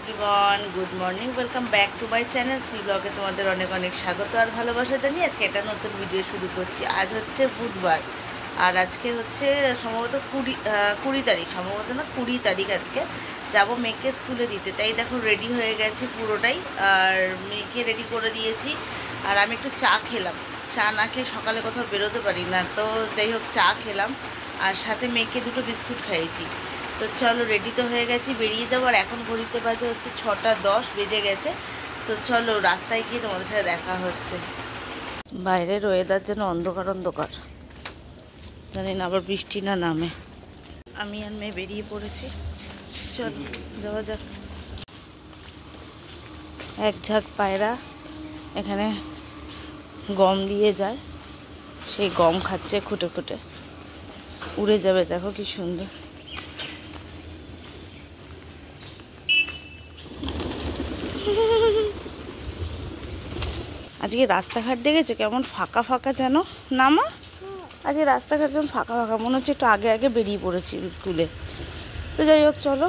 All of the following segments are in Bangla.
Everyone, good morning, welcome back to my channel Shri ব্লগে। তোমাদের অনেক অনেক স্বাগত আর ভালোবাসা জানিয়ে আজকে একটা নতুন ভিডিও শুরু করছি। আজ হচ্ছে বুধবার আর আজকে হচ্ছে সম্ভবত 20 তারিখ, সম্ভবত না 20 তারিখ। আজকে যাব মেয়েকে স্কুলে দিতে, তাই দেখো রেডি হয়ে গেছি পুরোটাই। আর মেয়েকে রেডি করে দিয়েছি আর আমি একটু চা খেলাম। চা না খেয়ে সকালে কোথাও বেরোতে পারি না, তো যাই হোক চা খেলাম আর সাথে মেয়েকে দুটো বিস্কুট খাইয়েছি। তো চলো, রেডি তো হয়ে গেছি, বেরিয়ে যাবো। আর এখন ঘড়িতে বাজে হচ্ছে 6:10 বেজে গেছে। তো চলো, রাস্তায় গিয়ে তোমাদের সাথে দেখা হচ্ছে। বাইরের ওয়েদার যেন অন্ধকার অন্ধকার, জানি না আবার বৃষ্টি না নামে। আমি আর মেয়ে বেরিয়ে পড়েছি, চলো যাওয়া যাক। এক ঝাঁক পায়রা এখানে গম দিয়ে যায়, সেই গম খাচ্ছে খুঁটে খুঁটে, উড়ে যাবে। দেখো কি সুন্দর। আজকে রাস্তাঘাট দেখেছো কেমন ফাঁকা ফাঁকা যেন, না মা? আজকে রাস্তাঘাট যেমন ফাঁকা ফাঁকা, মনে হচ্ছে একটু আগে আগে বেরিয়ে পড়েছি স্কুলে। তো যাই হোক চলো,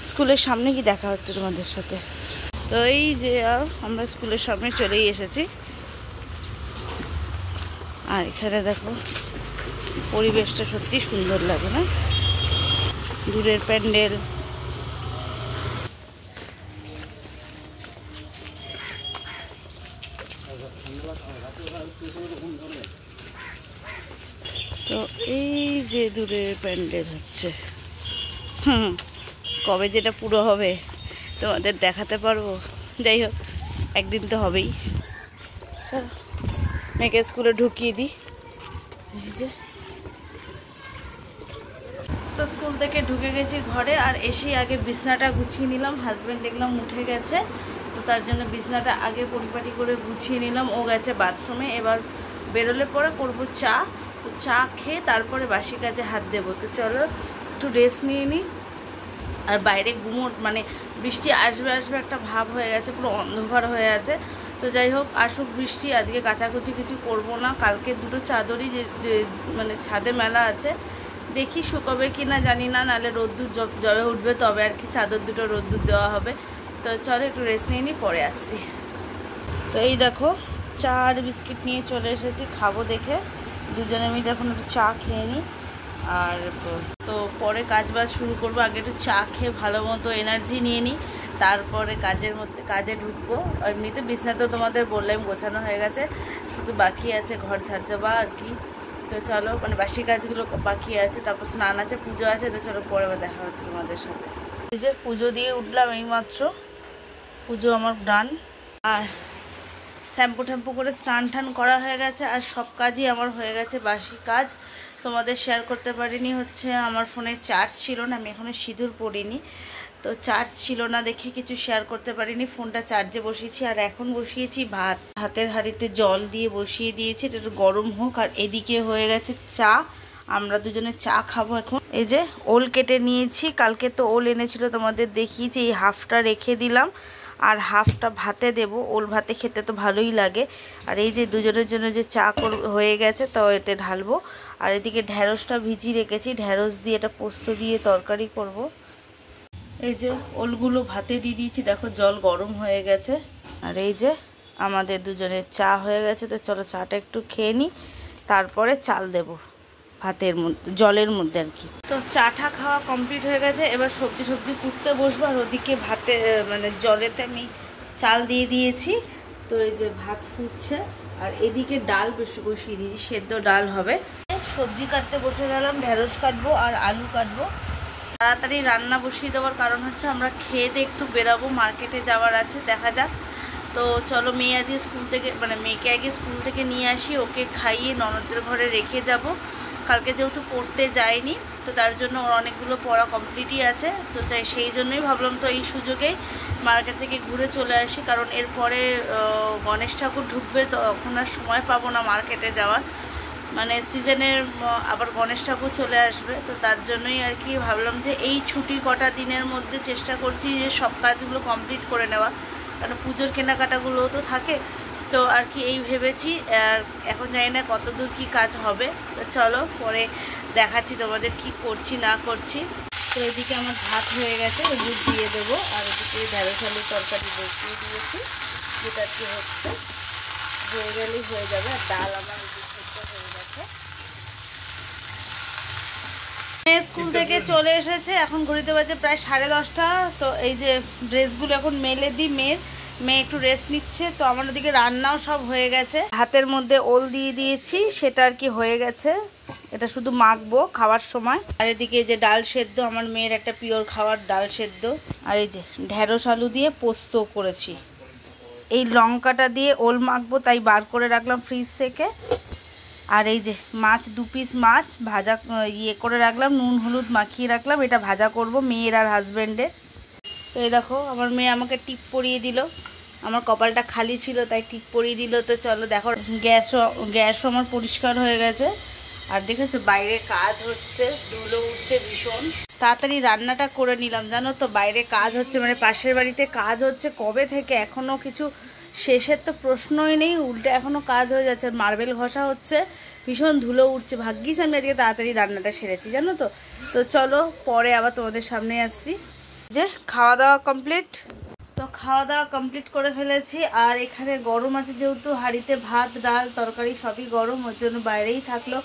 স্কুলের সামনে কি দেখা হচ্ছে তোমাদের সাথে। তো এই যে আমরা স্কুলের সামনে চলেই এসেছি। আর এখানে দেখো পরিবেশটা সত্যি সুন্দর লাগে না, দূরের প্যান্ডেল। তো এই যে দূরের প্যান্ডেল হচ্ছে, কবে যেটা পুরো হবে তোমাদের দেখাতে পারবো। যাই হোক একদিন তো হবেই। চলো মেয়েকে স্কুলে ঢুকিয়ে দিই। এই যে তো স্কুল থেকে ঢুকে গেছি ঘরে, আর এসেই আগে বিছনাটা গুছিয়ে নিলাম। হাজব্যান্ড দেখলাম উঠে গেছে, তো তার জন্য বিছনাটা আগে পরিপাটি করে গুছিয়ে নিলাম। ও গেছে বাথরুমে, এবার বেরোলে পরে করবো চা। তো চা খেয়ে তারপরে বাসি কাজে হাত দেবো। তো চলো একটু রেস্ট নিয়ে নিই। আর বাইরে গুমোট, মানে বৃষ্টি আসবে আসবে একটা ভাব হয়ে গেছে, পুরো অন্ধকার হয়ে আছে। তো যাই হোক আসুক বৃষ্টি, আজকে কাচাকুচি কিছু করব না। কালকে দুটো চাদরই যে মানে ছাদে মেলা আছে, দেখি শুকাবে কি না জানি না, নাহলে রোদ্দুর জবে উঠবে তবে আর কি চাদর দুটো রোদ্দুর দেওয়া হবে। তো চলো একটু রেস্ট নিয়ে নিই, পরে আসছি। তো এই দেখো চা আর বিস্কিট নিয়ে চলে এসেছি, খাবো দেখে দুজনে মিলে এখন একটু চা খেয়ে নিই। আর তো পরে কাজ বাজ শুরু করবো, আগে একটু চা খেয়ে ভালো মতো এনার্জি নিয়ে নিই, তারপরে কাজে ঢুকবো। এমনিতে বিছনাতেও তোমাদের বললাম গোছানো হয়ে গেছে, শুধু বাকি আছে ঘর ঝাড় দেওয়া আর কি। তো চলো, মানে বাসি কাজগুলো বাকি আছে, তারপর স্নান আছে, পুজো আছে। তো চলো পরে দেখা হচ্ছে তোমাদের সাথে। এই যে পুজো দিয়ে উঠলাম এইমাত্র, পুজো আমার ডান। আর শ্যাম্পু ট্যাম্পু করে স্নান টান করা হয়ে গেছে, আর সব কাজই আমার হয়ে গেছে। বাসি কাজ তোমাদের শেয়ার করতে পারিনি, হচ্ছে আমার ফোনে চার্জ ছিল না, আমি এখনও সিঁদুর পরিনি, তো চার্জ ছিল না দেখে কিছু শেয়ার করতে পারিনি। ফোনটা চার্জে বসিয়েছি। আর এখন বসিয়েছি ভাতের হাঁড়িতে জল দিয়ে বসিয়ে দিয়েছি, এটা একটু গরম হোক। আর এদিকে হয়ে গেছে চা, আমরা দুজনে চা খাবো এখন। এই যে ওল কেটে নিয়েছি, কালকে তো ওল এনেছিল তোমাদের দেখিয়েছি, এই হাফটা রেখে দিলাম আর হাফটা ভাতে দেব। ওল ভাতে খেতে তো ভালোই লাগে। আর এই যে দুজনের জন্য যে চা হয়ে গেছে, তো এতে ঢালবো। আর এদিকে ঢ্যাঁড়সটা ভিজিয়ে রেখেছি, ঢ্যাঁড়স দিয়ে এটা পোস্ত দিয়ে তরকারি করব। এই যে ওলগুলো ভাতে দিয়ে দিয়েছি, দেখো জল গরম হয়ে গেছে। আর এই যে আমাদের দুজনের চা হয়ে গেছে। তো চলো চাটা একটু খেয়ে নিই, তারপরে চাল দেব ভাতের মধ্যে, জলের মধ্যে আর কি। তো চাটা খাওয়া কমপ্লিট হয়ে গেছে, এবার সবজি কুটতে বসবো। আর ওদিকে ভাতে মানে জলেতে আমি চাল দিয়ে দিয়েছি। তো এই যে ভাত ফুটছে, আর এদিকে ডাল বসিয়ে দিয়েছি, সেদ্ধ ডাল হবে। সবজি কাটতে বসে গেলাম, ঢেঁড়স কাটবো আর আলু কাটবো। তাড়াতাড়ি রান্না বসিয়ে দেওয়ার কারণ হচ্ছে আমরা খেয়ে একটু বেরাবো, মার্কেটে যাওয়ার আছে, দেখা যাক। তো চলো মেয়ে আজকে স্কুল থেকে, মানে মেয়েকে আগে স্কুল থেকে নিয়ে আসি, ওকে খাইয়ে ননদের ঘরে রেখে যাব। কালকে যেহেতু পড়তে যায়নি, তো তার জন্য ওর অনেকগুলো পড়া কমপ্লিটই আছে। তো তাই সেই জন্যই ভাবলাম তো এই সুযোগেই মার্কেট থেকে ঘুরে চলে আসি, কারণ এরপরে গণেশ ঠাকুর ঢুকবে, তো তখন আর সময় পাবো না মার্কেটে যাওয়ার। মানে সিজনের আবার গণেশ ঠাকুর চলে আসবে, তো তার জন্যই আর কি ভাবলাম যে এই ছুটি কটা দিনের মধ্যে চেষ্টা করছি যে সব কাজগুলো কমপ্লিট করে নেওয়া, কারণ পুজোর কেনাকাটাগুলোও তো থাকে। তো আর কি এই ভেবেছি। আর এখন জানি না কত দূর কী কাজ হবে। তো চলো পরে দেখাচ্ছি তোমাদের কি করছি না করছি। তো এদিকে আমার ভাত হয়ে গেছে, দুধ দিয়ে দেবো। আর এদিকে ঢেঁড়স আলুর তরকারি বসিয়ে দিয়েছি, যেটা কি হচ্ছে হয়ে গেলেই হয়ে যাবে। আর ডাল আমার হয়ে গেছে। মেয়ে স্কুল থেকে চলে এসেছে, এখন ঘড়িতে বাজে প্রায় 10:30। তো এই যে ড্রেসগুলো এখন মেলে দিই মেয়ে একটু রেস্ট নিচ্ছে। তো আমার ওদিকে রান্নাও সব হয়ে গেছে, হাতের মধ্যে ওল দিয়ে দিয়েছি, সেটা আর কি হয়ে গেছে। এটা শুধু মাখবো খাওয়ার সময়। আর এদিকে যে ডাল সেদ্ধ, আমার মেয়ের একটা পিওর খাওয়ার ডাল সেদ্ধ। আর এই যে ঢেঁড়স আলু দিয়ে পোস্ত করেছি। এই লঙ্কাটা দিয়ে ওল মাখবো, তাই বার করে রাখলাম ফ্রিজ থেকে। আর এই যে মাছ, 2 পিস মাছ ভাজা করে রাখলাম, নুন হলুদ মাখিয়ে রাখলাম। এটা ভাজা করব মেয়ের আর হাজব্যান্ডের। তো এই দেখো আমার মেয়ে আমাকে টিপ পরিয়ে দিল, আমার কপালটা খালি ছিল তাই টিপ পরিয়ে দিল। তো চলো দেখো, গ্যাসও আমার পরিষ্কার হয়ে গেছে। আর দেখেছো বাইরে কাজ হচ্ছে, ধুলো উঠছে ভীষণ। তাড়াতাড়ি রান্নাটা করে নিলাম, জানো তো বাইরে কাজ হচ্ছে, মানে পাশের বাড়িতে কাজ হচ্ছে কবে থেকে, এখনও কিছু শেষের তো প্রশ্নই নেই, উল্টে এখনও কাজ হয়ে যাচ্ছে। মার্বেল ঘষা হচ্ছে, ভীষণ ধুলো উঠছে। ভাগ্যিস আমি আজকে তাড়াতাড়ি রান্নাটা সেরেছি, জানো তো। তো চলো পরে আবার তোমাদের সামনে আসছি। যে খাওয়া দাওয়া কমপ্লিট, তো খাওয়া দাওয়া কমপ্লিট করে ফেলেছি। আর এখানে গরম আছে যেহেতু, হাঁড়িতে ভাত ডাল তরকারি সবই গরম, ওর জন্য বাইরেই থাকলো।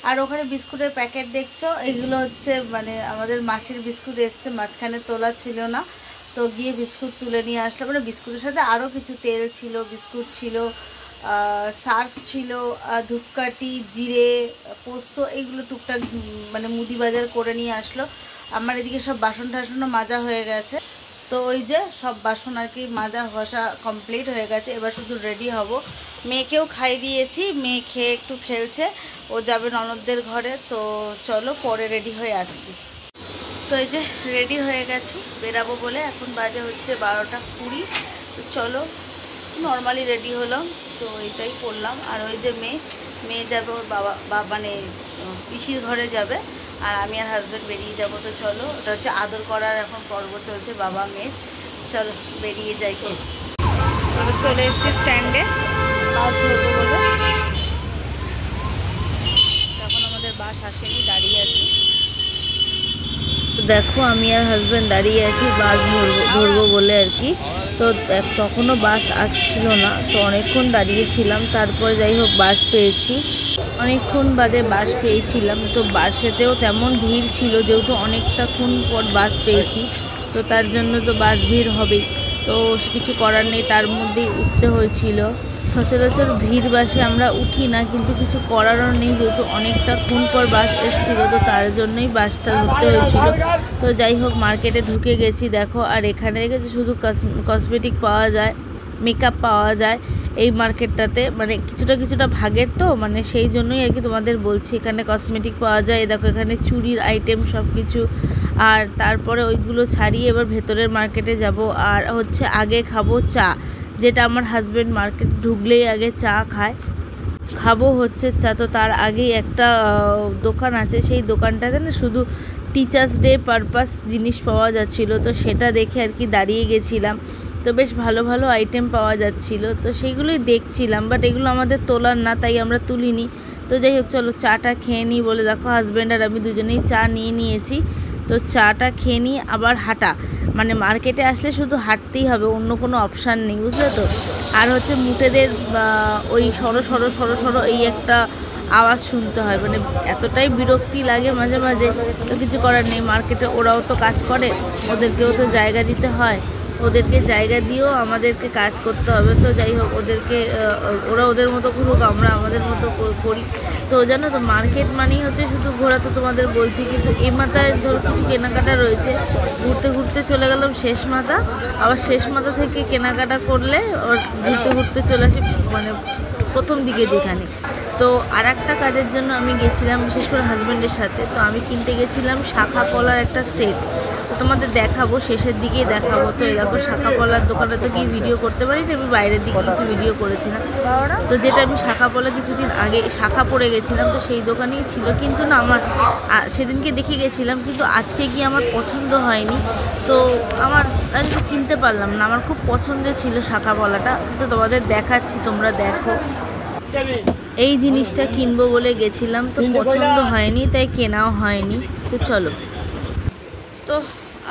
আর ওখানে বিস্কুটের প্যাকেট দেখছো, এগুলো হচ্ছে মানে আমাদের মাসির বিস্কুট এসছে, মাঝখানে তোলা ছিল না, তো গিয়ে বিস্কুট তুলে নিয়ে আসলো। মানে বিস্কুটের সাথে আরও কিছু তেল ছিল, বিস্কুট ছিল, সার্ফ ছিল, ধূপকাঠি, জিরে, পোস্ত, এইগুলো টুকটাক মানে মুদি বাজার করে নিয়ে আসলো। আমার এদিকে সব বাসন টাসনও মাজা হয়ে গেছে। তো ওই যে সব বাসন আর কি মাজা ঘষা কমপ্লিট হয়ে গেছে, এবার শুধু রেডি হব। মেয়েকেও খাই দিয়েছি, মেয়ে খেয়ে একটু খেলছে, ও যাবে ননদদের ঘরে। তো চলো পরে রেডি হয়ে আসছি। তো এই যে রেডি হয়ে গেছি বেরাবো বলে, এখন বাজে হচ্ছে 12:20। তো চলো নর্মালি রেডি হলাম, তো এইটাই করলাম। আর ওই যে মেয়ে যাবে ওর বাবা মানে পিসির ঘরে যাবে, আর আমি আর হাজব্যান্ড বেরিয়ে যাব। তো চলো, ওটা হচ্ছে আদর করার এখন পর্ব চলছে বাবা মেয়ের। চলো বেরিয়ে যাই। চলে এসছি স্ট্যান্ডে বাস ধরবো বলে, এখন আমাদের বাস আসেনি, দাঁড়িয়ে আছি। তো দেখো আমি আর হাজব্যান্ড দাঁড়িয়ে আছি বাস ধরবো বলে আর কি। তো তখনও বাস আসছিল না, তো অনেকক্ষণ দাঁড়িয়েছিলাম, তারপরে যাই হোক বাস পেয়েছি। অনেকক্ষণ বাদে বাস পেয়েছিলাম। তো বাসেতেও তেমন ভিড় ছিল, যেহেতু অনেকটাক্ষণ পর বাস পেয়েছি, তো তার জন্য তো বাস ভিড় হবেই। তো কিছু করার নেই, তার মধ্যেই উঠতে হয়েছিল। সচরাচর ভিড় বাসে আমরা উঠি না, কিন্তু কিছু করারও নেই, যেহেতু অনেকটাক্ষণ পর বাস এসেছিলো, তো তার জন্যই বাসটা ধরতে হয়েছিল। তো যাই হোক মার্কেটে ঢুকে গেছি দেখো। আর এখানে দেখেছি শুধু কসমেটিক পাওয়া যায়, মেকআপ পাওয়া যায় এই মার্কেটটাতে, মানে কিছুটা ভাগের, তো মানে সেই জন্যই আর কি তোমাদের বলছি। এখানে কসমেটিক পাওয়া যায়, দেখো এখানে চুড়ির আইটেম সব কিছু। আর তারপরে ওইগুলো ছাড়িয়ে এবার ভেতরের মার্কেটে যাব। আর হচ্ছে আগে খাবো চা, যেটা আমার হাজব্যান্ড মার্কেট ঢুকলেই আগে চা খাবো হচ্ছে চা। তো তার আগেই একটা দোকান আছে, সেই দোকানটাতে না শুধু টিচার্স ডে পারপাস জিনিস পাওয়া যাচ্ছিলো, তো সেটা দেখে আর কি দাঁড়িয়ে গেছিলাম। তো বেশ ভালো ভালো আইটেম পাওয়া যাচ্ছিলো, তো সেইগুলোই দেখছিলাম, বাট এগুলো আমাদের তোলার না, তাই আমরা তুলিনি। তো যাই হোক চলো চাটা খেয়ে নিই বলে দেখো হাজব্যান্ড আর আমি দুজনেই চা নিয়ে নিয়েছি। তো চাটা খেয়ে নিই, আবার হাঁটা, মানে মার্কেটে আসলে শুধু হাঁটতেই হবে, অন্য কোনো অপশান নেই, বুঝলে তো। আর হচ্ছে মুটেদের ওই সরো এই একটা আওয়াজ শুনতে হয়, মানে এতটাই বিরক্তি লাগে মাঝে মাঝে। তো কিছু করার নেই, মার্কেটে ওরাও তো কাজ করে, ওদেরকেও তো জায়গা দিতে হয়, ওদেরকে জায়গা দিয়েও আমাদেরকে কাজ করতে হবে। তো যাই হোক ওরা ওদের মতো করুক, আমরা আমাদের মতো করি। তো জানো তো মার্কেট মানেই হচ্ছে শুধু ঘোরা, তো তোমাদের বলছি। কিন্তু এই মাথায় ধরো কিছু কেনাকাটা রয়েছে, ঘুরতে চলে গেলাম শেষ মাথা, আবার শেষ মাথা থেকে কেনাকাটা করলে ঘুরতে চলে আসি মানে প্রথম দিকে যেখানে। তো আর একটা কাজের জন্য আমি গেছিলাম, বিশেষ করে হাজব্যান্ডের সাথে। তো আমি কিনতে গেছিলাম শাখা পলার একটা সেট, তো তোমাদের দেখাবো, শেষের দিকেই দেখাবো। তো এরকম শাখা পলার দোকানে তো গিয়ে ভিডিও করতে পারি না, আমি বাইরের দিকে কিছু ভিডিও করেছিলাম। তো যেটা আমি শাখা পলা কিছুদিন আগে শাখা পরে গেছিলাম, তো সেই দোকানেই ছিল। কিন্তু না আমার সেদিনকে দেখে গেছিলাম, কিন্তু আজকে গিয়ে আমার পছন্দ হয়নি, তো আমার কিনতে পারলাম না। আমার খুব পছন্দের ছিল শাখা পলাটা, তো তোমাদের দেখাচ্ছি, তোমরা দেখো। এই জিনিসটা কিনবো বলে গেছিলাম, তো পছন্দ হয়নি, তাই কেনাও হয়নি। তো চলো তো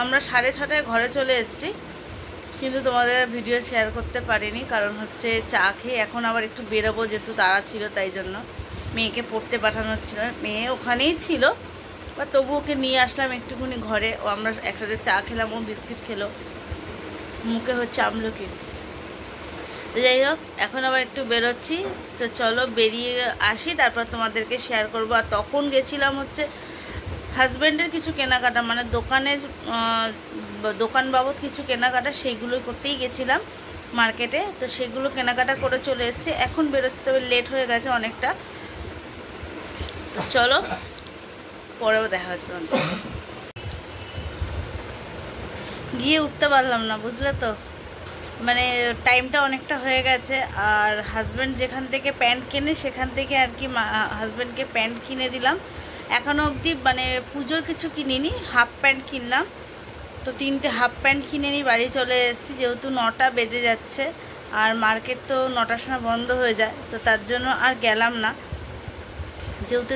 আমরা 6:30টায় ঘরে চলে এসেছি, কিন্তু তোমাদের ভিডিও শেয়ার করতে পারিনি, কারণ হচ্ছে চা খেয়ে এখন আবার একটু বেরোবো, যেহেতু তাড়া ছিল, তাই জন্য মেয়েকে পড়তে পাঠানোর ছিল। মেয়ে ওখানেই ছিল, বা তবু ওকে নিয়ে আসলাম একটুখানি ঘরে। ও আমরা একসাথে চা খেলাম, ও বিস্কিট খেলো, মুখে হচ্ছে আমলকি। তো যাই হোক, এখন আবার একটু বেরোচ্ছি, তো চলো বেরিয়ে আসি, তারপর তোমাদেরকে শেয়ার করবো। আর তখন গেছিলাম হচ্ছে হাজব্যান্ডের কিছু কেনাকাটা, মানে দোকান বাবদ কিছু কেনাকাটা, সেইগুলো করতেই গেছিলাম মার্কেটে। তো সেগুলো কেনাকাটা করে চলে এসেছি, এখন বেরোচ্ছি, তবে লেট হয়ে গেছে অনেকটা। তো চলো পরেও দেখা হচ্ছে। গিয়ে উঠতে পারলাম না, বুঝলে তো, মানে টাইমটা অনেকটা হয়ে গেছে। আর হাজব্যান্ড যেখান থেকে প্যান্ট কেনে সেখান থেকে আর কি হাজব্যান্ডকে প্যান্ট কিনে দিলাম। এখনও অবধি মানে পুজোর কিছু কিনিনি, হাফ প্যান্ট কিনলাম। তো 3টে হাফ প্যান্ট কিনে নিয়ে বাড়ি চলে এসেছি, যেহেতু 9টা বেজে যাচ্ছে, আর মার্কেট তো 9টার সময় বন্ধ হয়ে যায়। তো তার জন্য আর গেলাম না, যেহেতু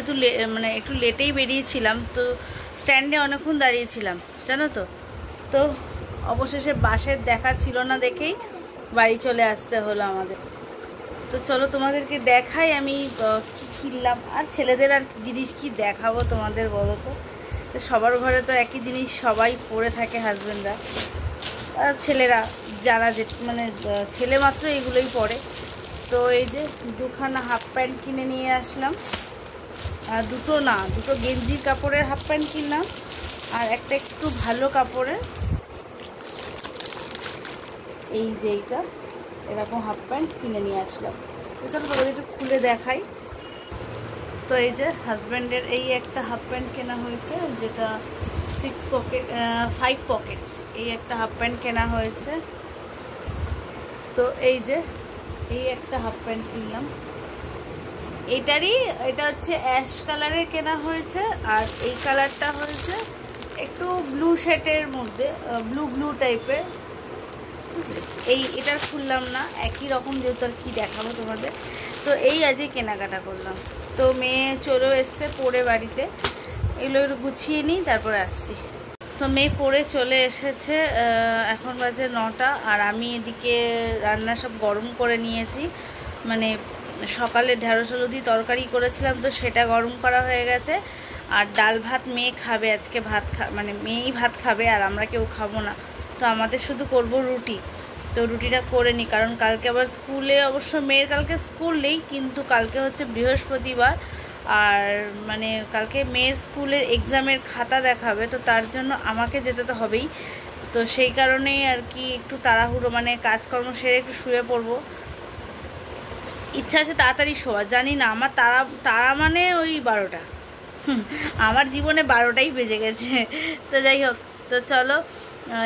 একটু লেটেই বেরিয়েছিলাম। তো স্ট্যান্ডে অনেকক্ষণ দাঁড়িয়েছিলাম, জানো তো। তো অবশেষে বাসের দেখা ছিল না দেখেই বাড়ি চলে আসতে হলো আমাদের। তো চলো তোমাদেরকে দেখাই আমি কি কিনলাম। আর ছেলেদের আর জিনিস কি দেখাবো তোমাদের, বলো তো। তো সবার ঘরে তো একই জিনিস সবাই পরে থাকে, হাজব্যান্ডরা, ছেলেরা, যারা মানে ছেলে মাত্র এগুলোই পরে। তো এই যে 2খানা হাফ প্যান্ট কিনে নিয়ে আসলাম, আর দুটো গেঞ্জির কাপড়ের হাফ প্যান্ট কিনলাম, আর একটা একটু ভালো কাপড়ের, এই যে এইটা এরকম হাফ প্যান্ট কিনে নিয়ে আসলাম। তো চলো তোমাদের একটু খুলে দেখাই। তো এই যে হাজব্যান্ডের এই একটা হাফ প্যান্ট কেনা হয়েছে, যেটা 5 পকেট, এই একটা হাফ প্যান্ট কেনা হয়েছে। তো এই যে এই একটা হাফ প্যান্ট কিনলাম, এটা হচ্ছে অ্যাশ কালারের কেনা হয়েছে, আর এই কালারটা হয়েছে একটু ব্লু শেডের মধ্যে, ব্লু টাইপের। এটা খুললাম না, একই রকম, যেহেতু আর কি দেখাবো তোমাদের। তো এই আজকে কেনাকাটা করলাম। তো মেয়ে চলেও এসছে পরে বাড়িতে, এগুলো একটু গুছিয়ে নিই, তারপরে আসছি। তো মেয়ে পরে চলে এসেছে, এখন বাজে 9টা। আর আমি এদিকে রান্না সব গরম করে নিয়েছি, মানে সকালে ঢেঁড়স আলু দিয়ে তরকারি করেছিলাম, তো সেটা গরম করা হয়ে গেছে। আর ডাল ভাত মেয়ে খাবে আজকে, মানে মেয়েই ভাত খাবে, আর আমরা কেউ খাবো না। তো আমাদের শুধু করব রুটি। তো রুটিটা করে নিই, কারণ কালকে আবার স্কুলে, অবশ্য মেয়ের কালকে স্কুল নেই, কিন্তু কালকে হচ্ছে বৃহস্পতিবার, আর মানে কালকে মেয়ের স্কুলের এক্সামের খাতা দেখাবে। তো তার জন্য আমাকে যেতে তো হবেই। তো সেই কারণেই আর কি একটু তাড়াহুড়ো, মানে কাজকর্ম সেরে একটু শুয়ে পড়বো। ইচ্ছা আছে তাড়াতাড়ি শোয়া, জানি না, আমার তারা মানে ওই 12টা, আমার জীবনে 12টাই বেজে গেছে। তো যাই হোক, তো চলো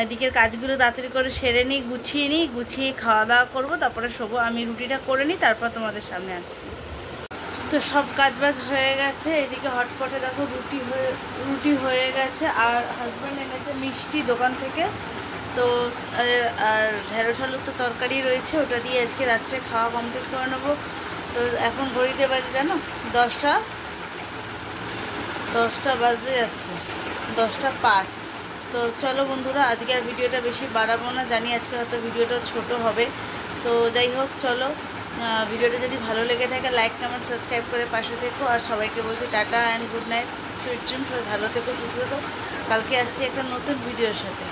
এদিকের কাজগুলো তাড়াতাড়ি করে সেরে নিই, গুছিয়ে খাওয়া দাওয়া করবো, তারপরে শোবো। আমি রুটিটা করে নিই, তারপর তোমাদের সামনে আসছি। তো সব কাজবাজ হয়ে গেছে, এদিকে হটপটে দেখো রুটি হয়ে গেছে, আর হাজব্যান্ড এনেছে মিষ্টি দোকান থেকে। তো আর ঢেঁড়স আলুর তো তরকারি রয়েছে, ওটা দিয়ে আজকে রাত্রে খাওয়া কমপ্লিট করে নেবো। তো এখন ঘড়িতে বাজে জানো 10টা বাজতে যাচ্ছে, 10টা 5। তো চলো বন্ধুরা, আজকে আর ভিডিওটা বেশি বাড়াবো না, জানি আজকে হয়তো ভিডিওটা ছোট হবে। তো যাই হোক, চলো ভিডিওটা যদি ভালো লেগে থাকে লাইক কমেন্ট সাবস্ক্রাইব করে পাশে থেকো। আর সবাইকে বলছি tata and good night, sweet dream, সবাই ভালো থেকো, সুস্থ থেকো। কালকে আসছি একটা নতুন ভিডিওর সাথে।